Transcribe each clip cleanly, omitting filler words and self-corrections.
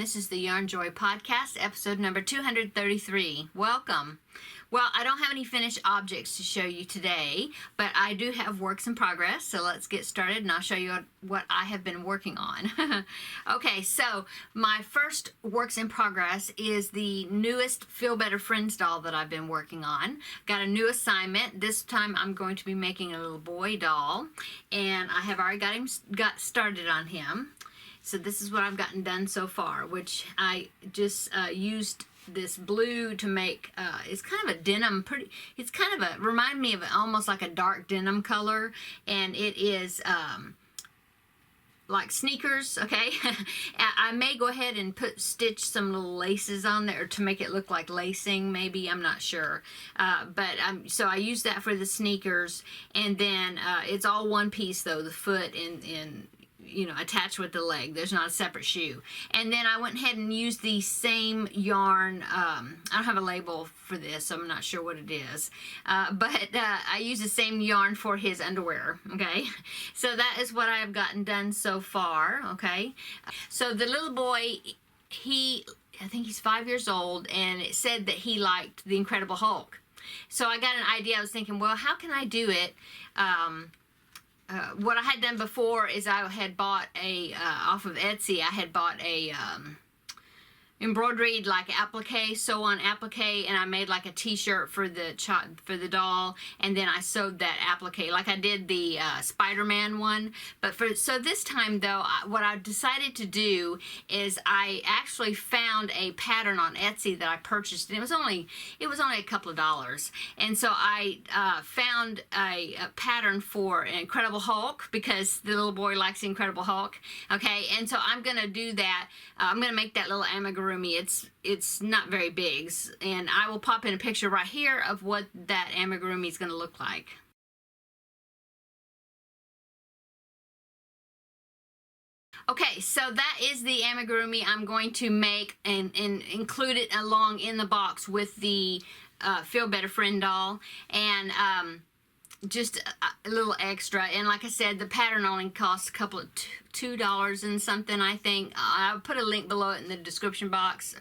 this is the Yarnjoy podcast, episode number 233. Welcome. Well, I don't have any finished objects to show you today, but I do have works in progress, so let's get started and I'll show you what I have been working on. Okay, so my first works in progress is the newest Feel Better Friends doll that I've been working on. Got a new assignment. This time I'm going to be making a little boy doll, and I have already got started on him. So this is what I've gotten done so far, which I just used this blue to make, it's kind of a denim, it's kind of remind me of almost like a dark denim color, and it is like sneakers, okay? I may go ahead and stitch some little laces on there to make it look like lacing, maybe, I'm not sure. So I use that for the sneakers, and then it's all one piece though, the foot and attached with the leg. There's not a separate shoe. And then I went ahead and used the same yarn. I don't have a label for this, so I'm not sure what it is. But I used the same yarn for his underwear, okay? So that is what I have gotten done so far, okay? So the little boy, I think he's 5 years old, and it said that he liked the Incredible Hulk. So I got an idea. I was thinking, well, how can I do it? What I had done before is I had bought off of Etsy, I had bought a embroidered like applique, sew-on applique, and I made like a t-shirt for the doll, and then I sewed that applique like I did the Spider-Man one. But so this time though, what I decided to do is I actually found a pattern on Etsy that I purchased, and it was only a couple of dollars. And so I found a pattern for an Incredible Hulk, because the little boy likes the Incredible Hulk. Okay, and so I'm gonna do that. I'm gonna make that little amigurumi. It's not very big, and I will pop in a picture right here of what that amigurumi is going to look like. Okay, so that is the amigurumi I'm going to make and include it along in the box with the Feel Better Friend doll, and just a little extra. And like I said, the pattern only costs a couple of $2 and something, I think. I'll put a link below it in the description box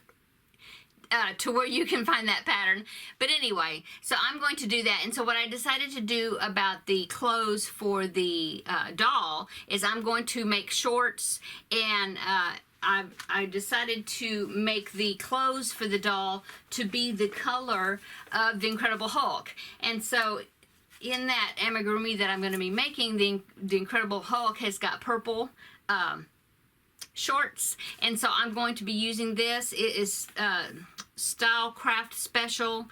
to where you can find that pattern. But anyway, so I'm going to do that. And so what I decided to do about the clothes for the doll is I'm going to make shorts, and I decided to make the clothes for the doll to be the color of the Incredible Hulk. And so in that amigurumi that I'm going to be making, the Incredible Hulk has got purple shorts, and so I'm going to be using this. It is Style Craft Special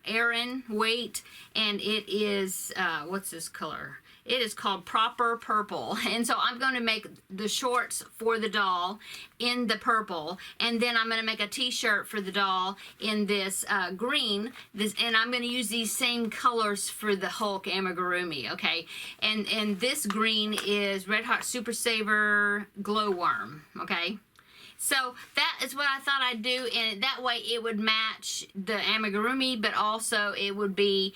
Aran weight, and it is what's this color? It is called Proper Purple. And so I'm going to make the shorts for the doll in the purple, and then I'm going to make a t-shirt for the doll in this green, and I'm going to use these same colors for the Hulk amigurumi, okay? And this green is Red Hot Super Saver Glowworm, okay? So that is what I thought I'd do, and that way it would match the amigurumi, but also it would be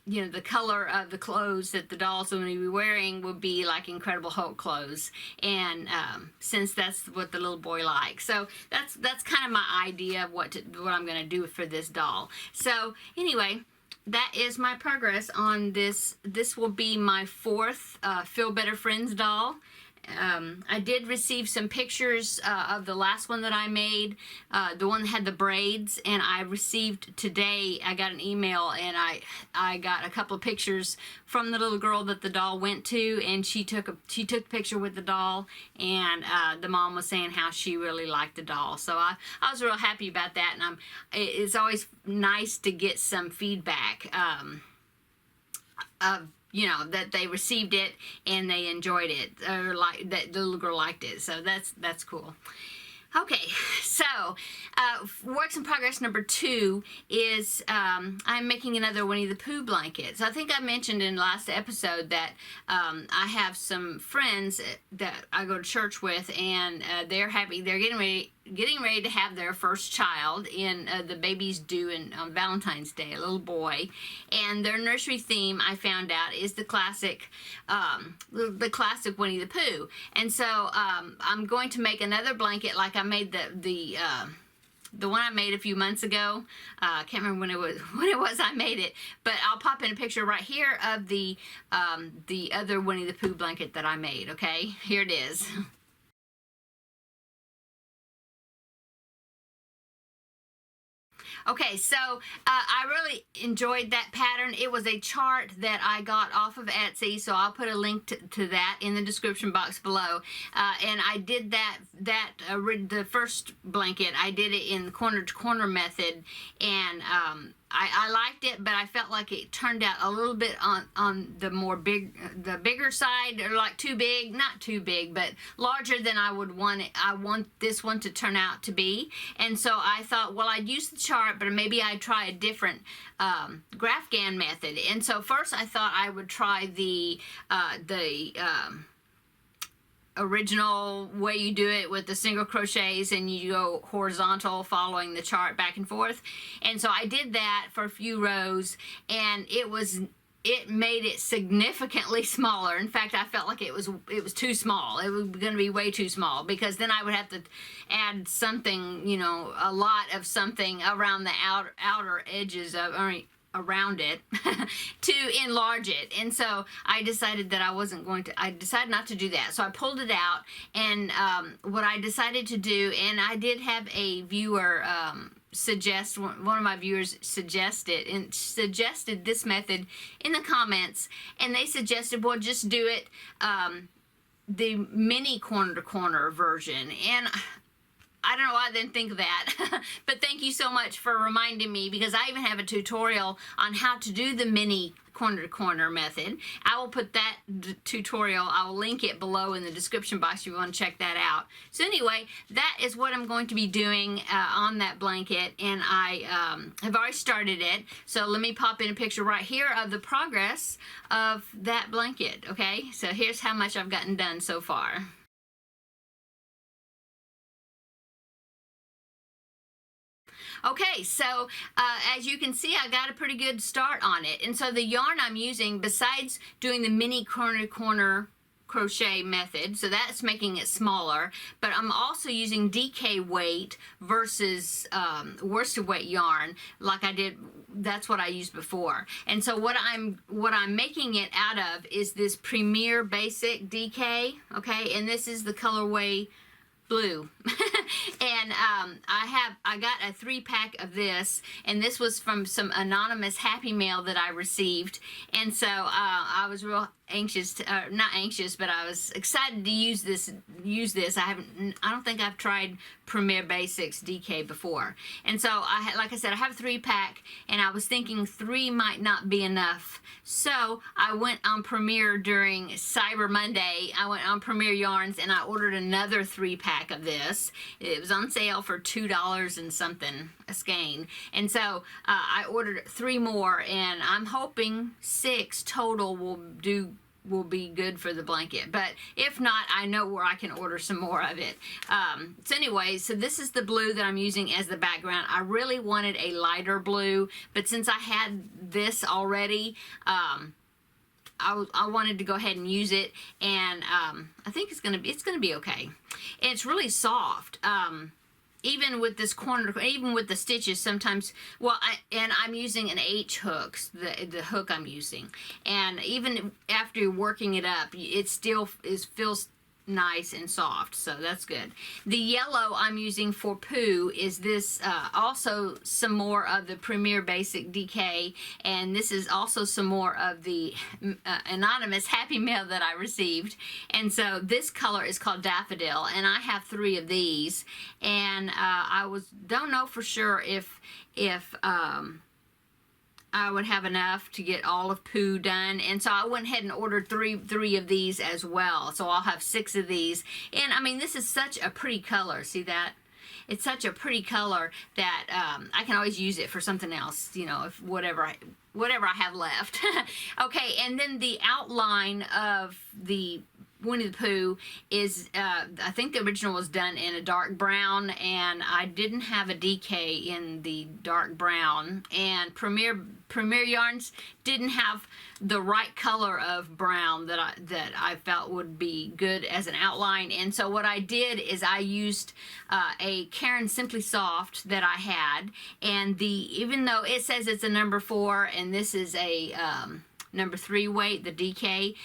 the color of the clothes that the doll's going to be wearing would be like Incredible Hulk clothes, and since that's what the little boy likes. So that's kind of my idea of what I'm going to do for this doll. So anyway, that is my progress on this. This will be my fourth Feel Better Friends doll. I did receive some pictures of the last one that I made, the one that had the braids, and I received today, I got an email, and I got a couple of pictures from the little girl that the doll went to, and she took a picture with the doll, and the mom was saying how she really liked the doll. So I was real happy about that, and it's always nice to get some feedback of that they received it and they enjoyed it, or like that the little girl liked it. So that's cool. Okay, so works in progress number 2 is I'm making another Winnie the Pooh blanket. So I think I mentioned in the last episode that I have some friends that I go to church with, and they're getting getting ready to have their first child, in the baby's due on Valentine's Day, a little boy, and their nursery theme, I found out, is the classic Winnie the Pooh. And so I'm going to make another blanket like I made the one I made a few months ago. I can't remember when it was I made it, but I'll pop in a picture right here of the other Winnie the Pooh blanket that I made. Okay, here it is. Okay, so I really enjoyed that pattern. It was a chart that I got off of Etsy, so I'll put a link to that in the description box below. And I did the first blanket, I did it in the corner to corner method, and I liked it, but I felt like it turned out a little bit on the bigger side, or like too big, not too big, but larger than I would want it. I want this one to turn out to be. And so I thought, well, I'd use the chart, but maybe I'd try a different Grafghan method. And so first I thought I would try the original way you do it with the single crochets, and you go horizontal following the chart back and forth. And so I did that for a few rows, and it made it significantly smaller. In fact, I felt like it was too small. It was going to be way too small, because then I would have to add something, you know, a lot of something around the outer edges of, around it to enlarge it. And so I decided that I decided not to do that. So I pulled it out, and what I decided to do, and I did have a viewer one of my viewers suggested this method in the comments, and they suggested, well, just do it the mini corner to corner version. And I don't know why I didn't think of that, but thank you so much for reminding me, because I even have a tutorial on how to do the mini corner to corner method. I will put that tutorial, I will link it below in the description box if you want to check that out. So anyway, that is what I'm going to be doing on that blanket, and I have already started it. So let me pop in a picture right here of the progress of that blanket, okay? So here's how much I've gotten done so far. Okay, so as you can see, I got a pretty good start on it. And so the yarn I'm using, besides doing the mini corner to corner crochet method, so that's making it smaller, but I'm also using DK weight versus worsted weight yarn, like I did. That's what I used before. And so what I'm making it out of is this Premier Basic DK, okay, and this is the colorway blue. And I got a 3-pack of this, and this was from some anonymous Happy Mail that I received. And so I was real anxious not anxious, but I was excited to use this. I don't think I've tried Premier Basics DK before. And so like I said, I have a 3-pack, and I was thinking 3 might not be enough. So I went on Premier during Cyber Monday. I went on Premier Yarns, and I ordered another 3-pack of this. It was on sale for $2 and something a skein. And so I ordered 3 more, and I'm hoping 6 total will be good for the blanket. But if not, I know where I can order some more of it. So anyway, so this is the blue that I'm using as the background. I really wanted a lighter blue, but since I had this already, I wanted to go ahead and use it, and I think it's gonna be okay. And it's really soft. Even with this corner, even with the stitches, sometimes, well, I'm using an H hook, the hook I'm using, and even after working it up, it still feels nice and soft, so that's good. The yellow I'm using for Pooh is this, also some more of the Premier Basic DK, and this is also some more of the anonymous Happy Mail that I received. And so this color is called Daffodil, and I have 3 of these, and don't know for sure if I would have enough to get all of Pooh done, and so I went ahead and ordered three of these as well. So I'll have 6 of these, and I mean, this is such a pretty color. See that? It's such a pretty color that I can always use it for something else, you know, if whatever I have left. Okay, and then the outline of the Winnie the Pooh is, I think the original was done in a dark brown, and I didn't have a DK in the dark brown, and Premier Yarns didn't have the right color of brown that I felt would be good as an outline. And so what I did is I used a Caron Simply Soft that I had, and even though it says it's a number 4 and this is a number 3 weight, the DK,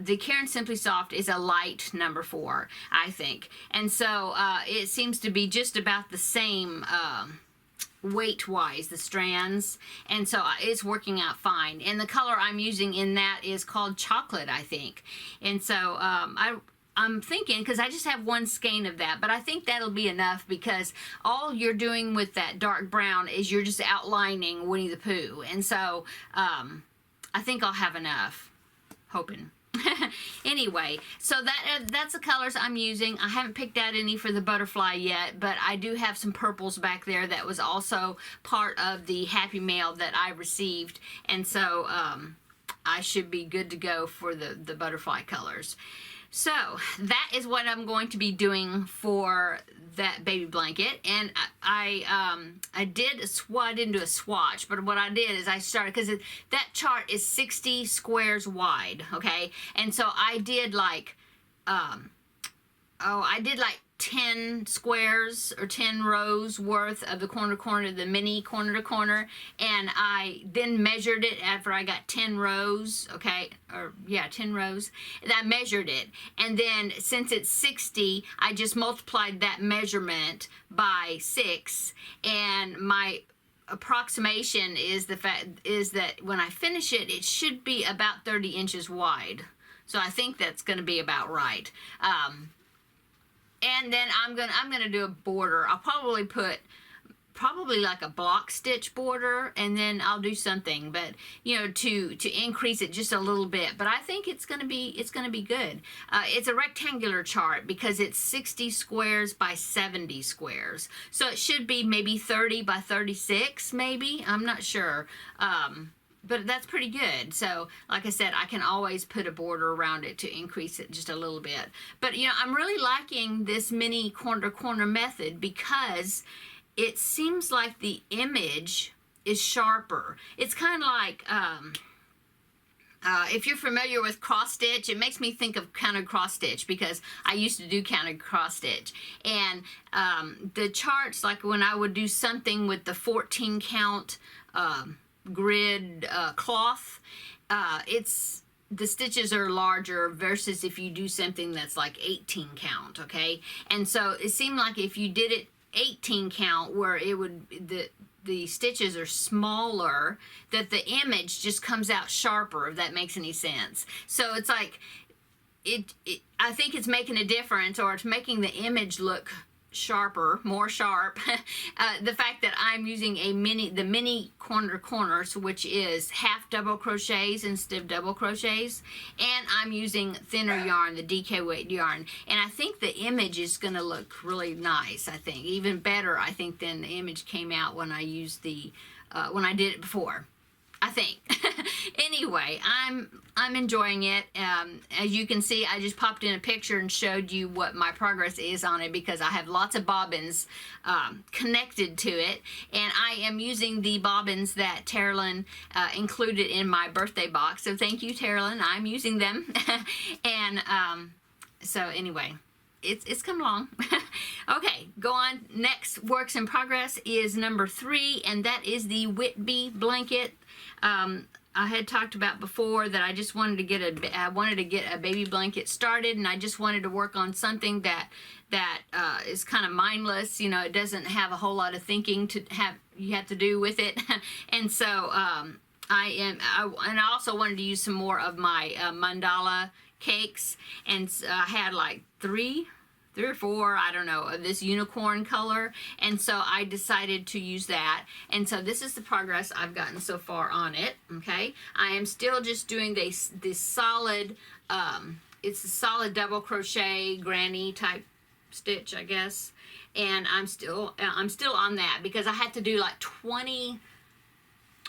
the Caron Simply Soft is a light number 4, I think. And so it seems to be just about the same weight-wise, the strands, and so it's working out fine. And the color I'm using in that is called Chocolate, I think. And so I'm thinking, because I just have one skein of that, but I think that'll be enough, because all you're doing with that dark brown is you're just outlining Winnie the Pooh. And so I think I'll have enough, hoping. Anyway, so that's the colors I'm using. I haven't picked out any for the butterfly yet, but I do have some purples back there that was also part of the Happy Mail that I received, and so I should be good to go for the butterfly colors. So that is what I'm going to be doing for that baby blanket. And I didn't do a swatch, but what I did is I started, because that chart is 60 squares wide, okay? And so I did like, I did like 10 squares or 10 rows worth of the corner to corner, the mini corner to corner, and I then measured it after I got 10 rows, okay, or yeah, 10 rows, and I measured it, and then since it's 60, I just multiplied that measurement by 6, and my approximation is that when I finish it, it should be about 30 inches wide. So I think that's going to be about right. And then I'm gonna do a border. I'll probably put like a block stitch border, and then I'll do something, but you know, to increase it just a little bit. But I think it's gonna be good. It's a rectangular chart because it's 60 squares by 70 squares, so it should be maybe 30 by 36, maybe. I'm not sure. But that's pretty good. So, like I said, I can always put a border around it to increase it just a little bit. But, you know, I'm really liking this mini corner-to-corner method because it seems like the image is sharper. It's kind of like, if you're familiar with cross stitch, it makes me think of counted cross stitch because I used to do counted cross stitch. And the charts, like when I would do something with the 14 count grid cloth, the stitches are larger versus if you do something that's like 18 count, okay? And so it seemed like if you did it 18 count, where it would, the stitches are smaller, that the image just comes out sharper, if that makes any sense. So it's like, I think it's making a difference, or it's making the image look sharper, more sharp. The fact that I'm using the mini corners, which is half double crochets instead of double crochets, and I'm using thinner yarn, the DK weight yarn, and I think the image is going to look really nice. I think even better, I think, than the image came out when I used when I did it before, I think. Anyway, I'm enjoying it. As you can see, I just popped in a picture and showed you what my progress is on it because I have lots of bobbins connected to it, and I am using the bobbins that Terri included in my birthday box. So thank you, Terri. I'm using them. And so anyway, it's come along. Okay, go on. Next works in progress is number 3, and that is the Whitby blanket. I had talked about before that I just wanted to get a baby blanket started, and I just wanted to work on something that is kind of mindless. You know, it doesn't have a whole lot of thinking you have to do with it. And so I also wanted to use some more of my mandala cakes, and I had like three or four, I don't know, of this unicorn color, and so I decided to use that. And so this is the progress I've gotten so far on it. Okay, I am still just doing this solid, it's a solid double crochet granny type stitch, I guess, and I'm still on that because I had to do like 20,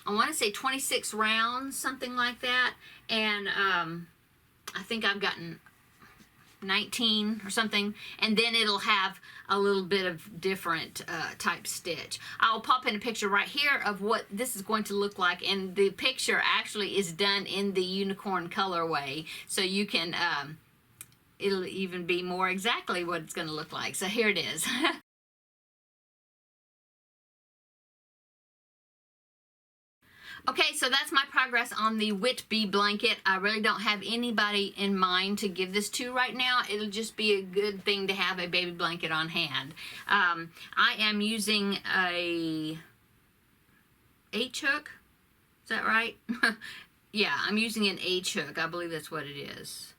I want to say 26 rounds, something like that, and I think I've gotten 19 or something, and then it'll have a little bit of different type stitch. I'll pop in a picture right here of what this is going to look like, and the picture actually is done in the unicorn colorway, so you can it'll even be more exactly what it's going to look like. So here it is. Okay, so that's my progress on the Whitby blanket. I really don't have anybody in mind to give this to right now. It'll just be a good thing to have a baby blanket on hand. I am using a H-hook. Is that right? Yeah, I'm using an H-hook. I believe that's what it is.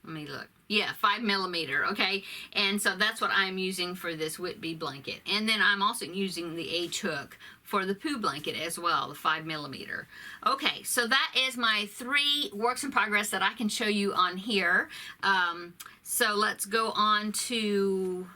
Let me look. Yeah, 5mm, okay? And so that's what I'm using for this Whitby blanket. And then I'm also using the H-hook for the Pooh blanket as well, the 5mm. Okay, so that is my 3 works in progress that I can show you on here. So let's go on to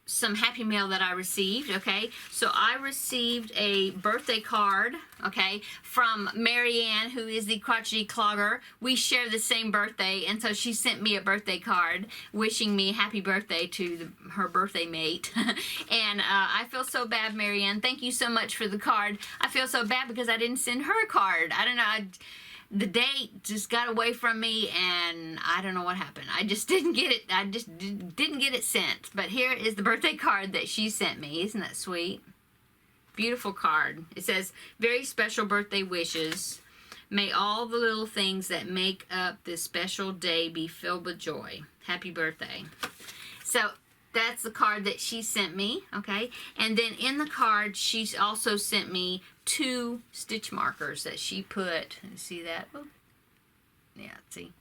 some happy mail that I received, okay? So I received a birthday card, okay, from Marianne, who is the crotchety clogger. We share the same birthday, and so she sent me a birthday card wishing me happy birthday to her birthday mate. And I feel so bad, Marianne. Thank you so much for the card. I feel so bad because I didn't send her a card. I don't know. The date just got away from me, and I don't know what happened. I just didn't get it. I just didn't get it sent. But here is the birthday card that she sent me. Isn't that sweet? Beautiful card. It says, very special birthday wishes. May all the little things that make up this special day be filled with joy. Happy birthday. So that's the card that she sent me, okay? And then in the card, she's also sent me 2 stitch markers that she put. See that? Oh. Yeah, see?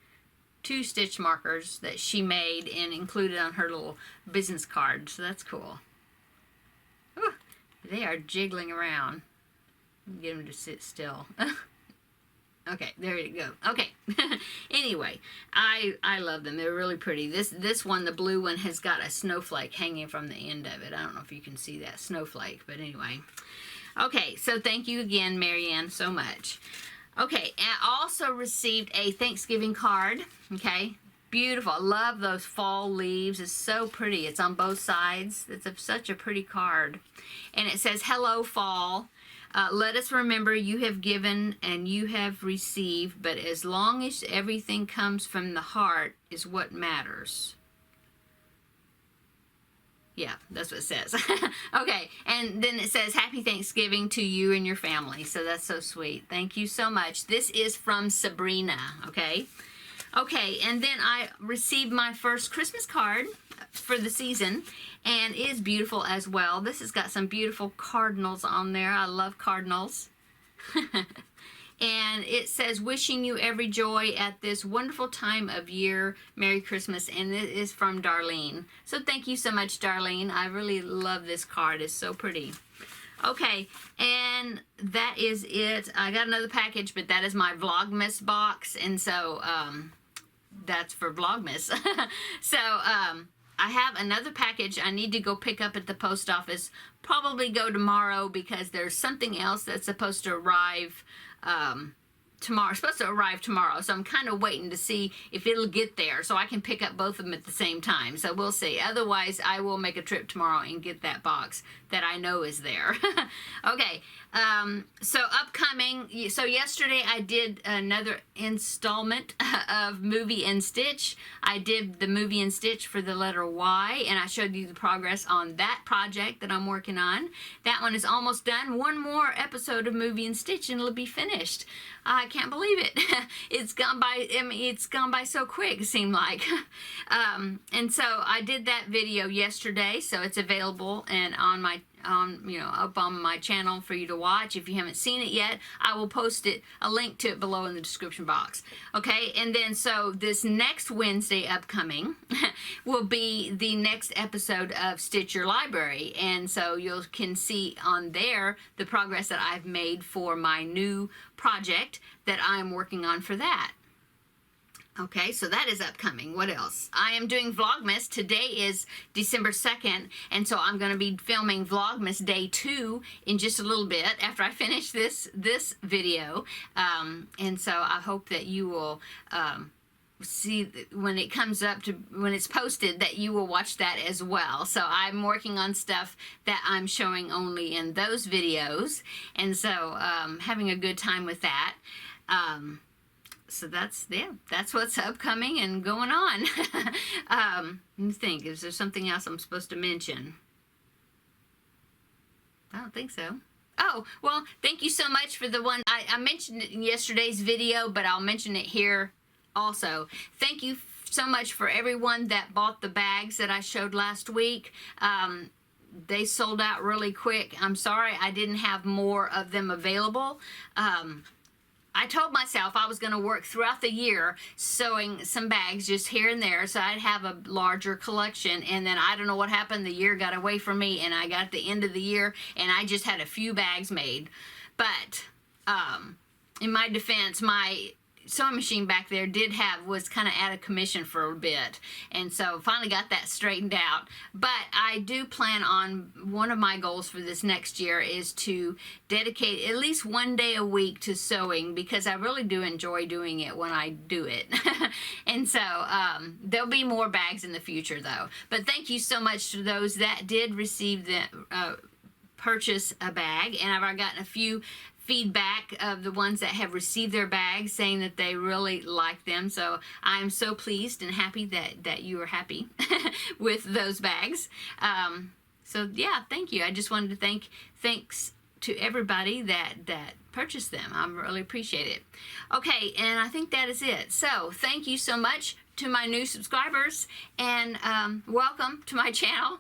2 stitch markers that she made and included on her little business card. So that's cool. Ooh, they are jiggling around. Get them to sit still. Okay, there you go. Okay. Anyway, I love them. They're really pretty. This one, the blue one, has got a snowflake hanging from the end of it. I don't know if you can see that snowflake, but anyway. Okay, so thank you again, Marianne, so much. Okay, and I also received a Thanksgiving card. Okay, beautiful. I love those fall leaves. It's so pretty. It's on both sides. It's such a pretty card. And it says, hello, fall. Let us remember you have given and you have received, but as long as everything comes from the heart is what matters. Yeah, that's what it says. Okay, and then it says, happy Thanksgiving to you and your family. So that's so sweet. Thank you so much. This is from Sabrina, okay? Okay, and then I received my first Christmas card for the season, and it is beautiful as well. This has got some beautiful cardinals on there. I love cardinals. And it says, wishing you every joy at this wonderful time of year. Merry Christmas. And it is from Darlene. So thank you so much, Darlene. I really love this card. It's so pretty. Okay, and that is it. I got another package, but that is my Vlogmas box. And so that's for Vlogmas. So I have another package I need to go pick up at the post office. Probably go tomorrow because there's something else that's supposed to arrive tomorrow. It's supposed to arrive tomorrow, so I'm kind of waiting to see if it'll get there so I can pick up both of them at the same time. So we'll see. Otherwise, I will make a trip tomorrow and get that box that I know is there. Okay, so upcoming, so yesterday I did another installment of Movie and Stitch. I did the Movie and Stitch for the letter Y, and I showed you the progress on that project that I'm working on. That one is almost done. One more episode of Movie and Stitch and it'll be finished. I can't believe it. It's gone by, I mean, it's gone by so quick, it seemed like. And so I did that video yesterday, so it's available and on my up on my channel for you to watch. If you haven't seen it yet, I will post a link to it below in the description box. Okay, and then so this next Wednesday upcoming will be the next episode of Stitch Your Library, and so you can see on there the progress that I've made for my new project that I'm working on for that. Okay, so that is upcoming. What else? I am doing Vlogmas. Today is December 2nd, and so I'm going to be filming Vlogmas Day 2 in just a little bit after I finish this video. And so I hope that you will see when it comes up to when it's posted that you will watch that as well. So I'm working on stuff that I'm showing only in those videos, and so having a good time with that. So that's what's upcoming and going on. Let me think, is there something else I'm supposed to mention? I don't think so. Oh, well, thank you so much for the one. I mentioned it in yesterday's video, but I'll mention it here also. Thank you so much for everyone that bought the bags that I showed last week. They sold out really quick. I'm sorry I didn't have more of them available. I told myself I was going to work throughout the year sewing some bags just here and there so I'd have a larger collection, and then I don't know what happened. The year got away from me, and I got at the end of the year and I just had a few bags made. But in my defense, my sewing machine back there was kind of out of commission for a bit, and so finally got that straightened out. But I do plan on, one of my goals for this next year is to dedicate at least one day a week to sewing, because I really do enjoy doing it when I do it. And so there'll be more bags in the future though. But thank you so much to those that did receive the purchase a bag, and I've gotten a few feedback of the ones that have received their bags saying that they really like them. So I'm so pleased and happy that you are happy with those bags. So yeah, thank you. I just wanted to thanks to everybody that purchased them. I really appreciate it. Okay, and I think that is it. So thank you so much to my new subscribers, and welcome to my channel.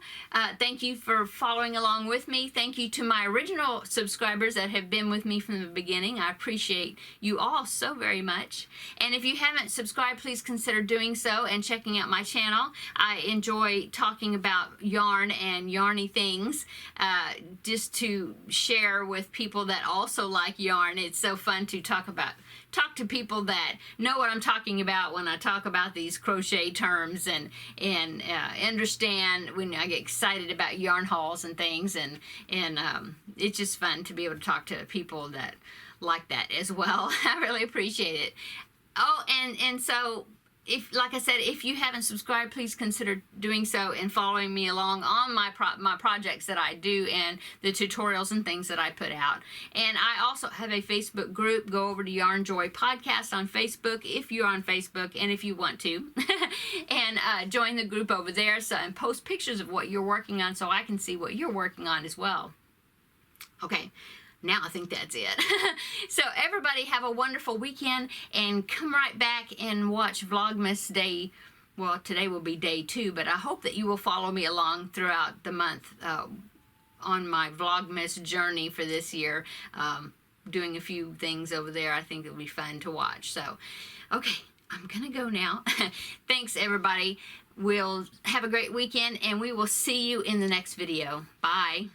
Thank you for following along with me. Thank you to my original subscribers that have been with me from the beginning. I appreciate you all so very much. And if you haven't subscribed, please consider doing so and checking out my channel. I enjoy talking about yarn and yarny things, just to share with people that also like yarn. It's so fun to talk to people that know what I'm talking about when I talk about these crochet terms, and understand when I get excited about yarn hauls and things, and it's just fun to be able to talk to people that like that as well. I really appreciate it. Oh, and so, like I said, if you haven't subscribed, please consider doing so and following me along on my projects that I do and the tutorials and things that I put out. And I also have a Facebook group. Go over to Yarnjoy Podcast on Facebook if you're on Facebook and if you want to. And join the group over there, and post pictures of what you're working on so I can see what you're working on as well. Okay. Now I think that's it. So everybody have a wonderful weekend, and come right back and watch Vlogmas Day. Well, today will be day 2, but I hope that you will follow me along throughout the month on my Vlogmas journey for this year. Doing a few things over there. I think it'll be fun to watch. So, okay, I'm gonna go now. Thanks everybody. We'll have a great weekend, and we will see you in the next video. Bye.